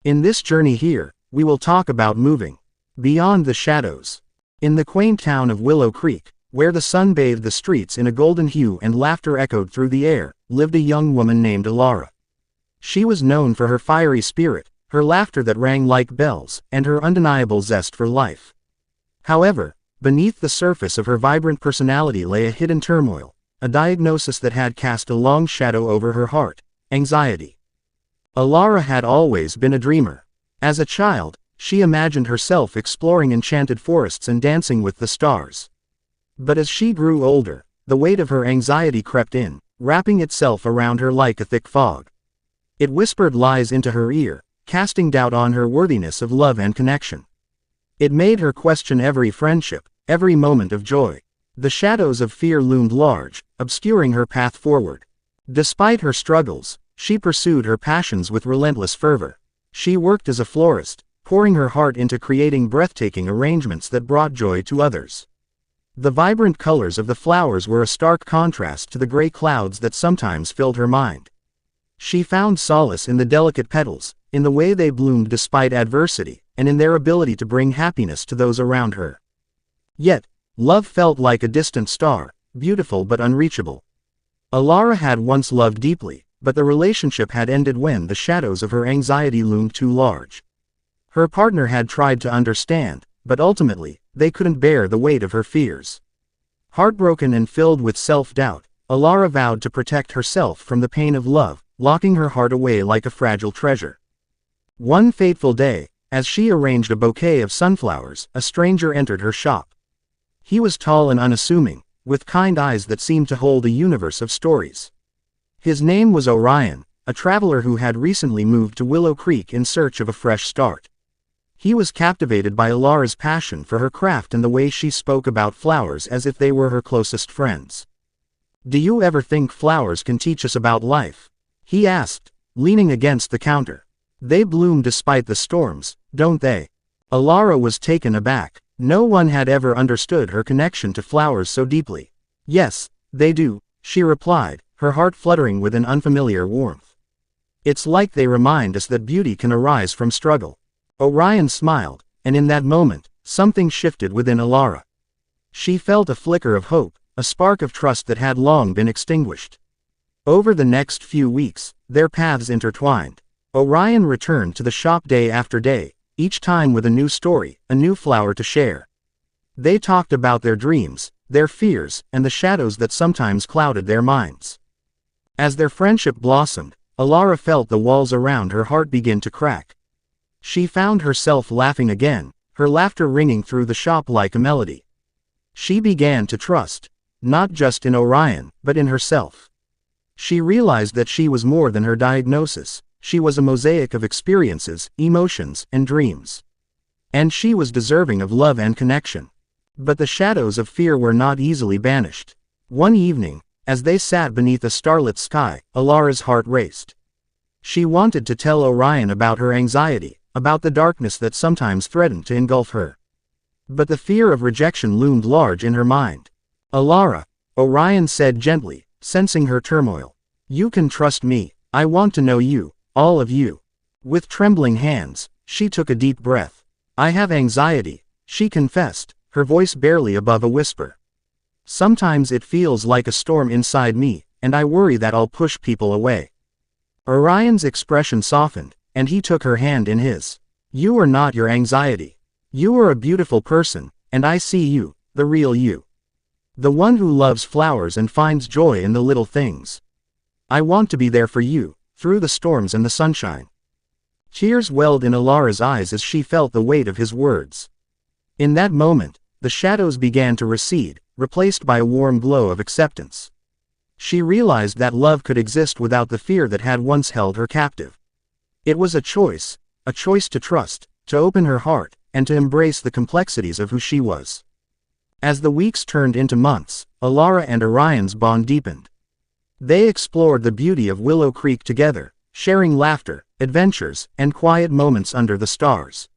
In this journey here, we will talk about moving beyond the shadows. In the quaint town of Willow Creek, where the sun bathed the streets in a golden hue and laughter echoed through the air, lived a young woman named Alara. She was known for her fiery spirit, her laughter that rang like bells, and her undeniable zest for life. However, beneath the surface of her vibrant personality lay a hidden turmoil, a diagnosis that had cast a long shadow over her heart: anxiety. Alara had always been a dreamer. As a child, she imagined herself exploring enchanted forests and dancing with the stars. But as she grew older, the weight of her anxiety crept in, wrapping itself around her like a thick fog. It whispered lies into her ear, casting doubt on her worthiness of love and connection. It made her question every friendship, every moment of joy. The shadows of fear loomed large, obscuring her path forward. Despite her struggles, she pursued her passions with relentless fervor. She worked as a florist, pouring her heart into creating breathtaking arrangements that brought joy to others. The vibrant colors of the flowers were a stark contrast to the gray clouds that sometimes filled her mind. She found solace in the delicate petals, in the way they bloomed despite adversity, and in their ability to bring happiness to those around her. Yet, love felt like a distant star, beautiful but unreachable. Alara had once loved deeply, but the relationship had ended when the shadows of her anxiety loomed too large. Her partner had tried to understand, but ultimately, they couldn't bear the weight of her fears. Heartbroken and filled with self-doubt, Alara vowed to protect herself from the pain of love, locking her heart away like a fragile treasure. One fateful day, as she arranged a bouquet of sunflowers, a stranger entered her shop. He was tall and unassuming, with kind eyes that seemed to hold a universe of stories. His name was Orion, a traveler who had recently moved to Willow Creek in search of a fresh start. He was captivated by Alara's passion for her craft and the way she spoke about flowers as if they were her closest friends. "Do you ever think flowers can teach us about life?" he asked, leaning against the counter. "They bloom despite the storms, don't they?" Alara was taken aback. No one had ever understood her connection to flowers so deeply. "Yes, they do," she replied, her heart fluttering with an unfamiliar warmth. "It's like they remind us that beauty can arise from struggle." Orion smiled, and in that moment, something shifted within Alara. She felt a flicker of hope, a spark of trust that had long been extinguished. Over the next few weeks, their paths intertwined. Orion returned to the shop day after day, each time with a new story, a new flower to share. They talked about their dreams, their fears, and the shadows that sometimes clouded their minds. As their friendship blossomed, Alara felt the walls around her heart begin to crack. She found herself laughing again, her laughter ringing through the shop like a melody. She began to trust, not just in Orion, but in herself. She realized that she was more than her diagnosis. She was a mosaic of experiences, emotions, and dreams. And she was deserving of love and connection. But the shadows of fear were not easily banished. One evening, as they sat beneath a starlit sky, Alara's heart raced. She wanted to tell Orion about her anxiety, about the darkness that sometimes threatened to engulf her. But the fear of rejection loomed large in her mind. "Alara," Orion said gently, sensing her turmoil. "You can trust me. I want to know you, all of you." With trembling hands, she took a deep breath. "I have anxiety," she confessed, her voice barely above a whisper. "Sometimes it feels like a storm inside me, and I worry that I'll push people away." Orion's expression softened, and he took her hand in his. "You are not your anxiety. You are a beautiful person, and I see you, the real you. The one who loves flowers and finds joy in the little things. I want to be there for you, through the storms and the sunshine." Tears welled in Alara's eyes as she felt the weight of his words. In that moment, the shadows began to recede, replaced by a warm glow of acceptance. She realized that love could exist without the fear that had once held her captive. It was a choice to trust, to open her heart, and to embrace the complexities of who she was. As the weeks turned into months, Alara and Orion's bond deepened. They explored the beauty of Willow Creek together, sharing laughter, adventures, and quiet moments under the stars.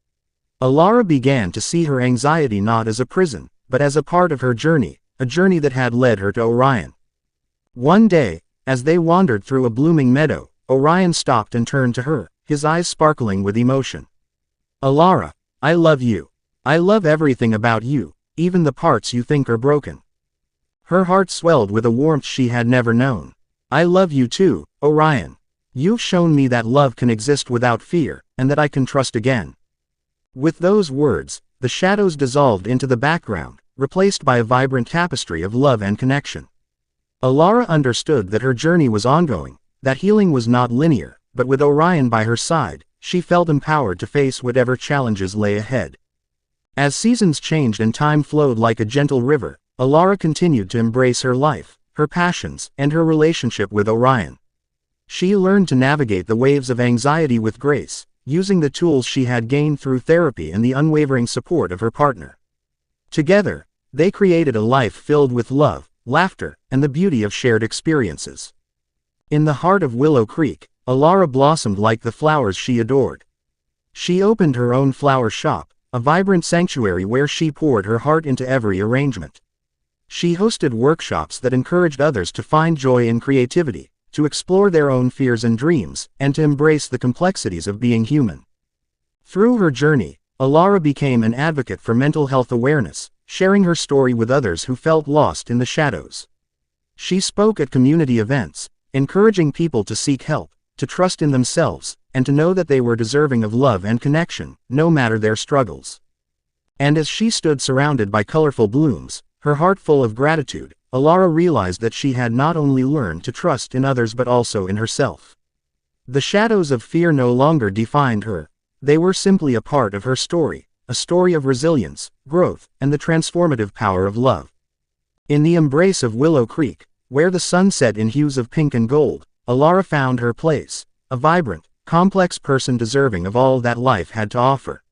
Alara began to see her anxiety not as a prison, but as a part of her journey, a journey that had led her to Orion. One day, as they wandered through a blooming meadow, Orion stopped and turned to her, his eyes sparkling with emotion. Alara, I love you. I love everything about you, even the parts you think are broken. Her heart swelled with a warmth she had never known. I love you too, Orion. You've shown me that love can exist without fear, and that I can trust again. With those words, the shadows dissolved into the background, replaced by a vibrant tapestry of love and connection. Alara understood that her journey was ongoing, that healing was not linear, but with Orion by her side, she felt empowered to face whatever challenges lay ahead. As seasons changed and time flowed like a gentle river, Alara continued to embrace her life, her passions, and her relationship with Orion. She learned to navigate the waves of anxiety with grace, using the tools she had gained through therapy and the unwavering support of her partner. Together, they created a life filled with love, laughter, and the beauty of shared experiences. In the heart of Willow Creek, Alara blossomed like the flowers she adored. She opened her own flower shop, a vibrant sanctuary where she poured her heart into every arrangement. She hosted workshops that encouraged others to find joy in creativity, to explore their own fears and dreams, and to embrace the complexities of being human. Through her journey, Alara became an advocate for mental health awareness, sharing her story with others who felt lost in the shadows. She spoke at community events, encouraging people to seek help, to trust in themselves, and to know that they were deserving of love and connection, no matter their struggles. And as she stood surrounded by colorful blooms, her heart full of gratitude, Alara realized that she had not only learned to trust in others but also in herself. The shadows of fear no longer defined her. They were simply a part of her story, a story of resilience, growth, and the transformative power of love. In the embrace of Willow Creek, where the sun set in hues of pink and gold, Alara found her place, a vibrant, complex person deserving of all that life had to offer.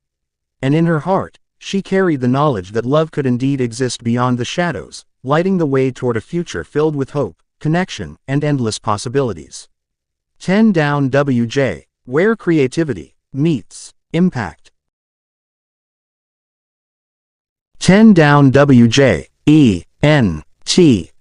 And in her heart, she carried the knowledge that love could indeed exist beyond the shadows, lighting the way toward a future filled with hope, connection, and endless possibilities. 10 Down WJ, where creativity meets impact. 10 Down WJ, ENT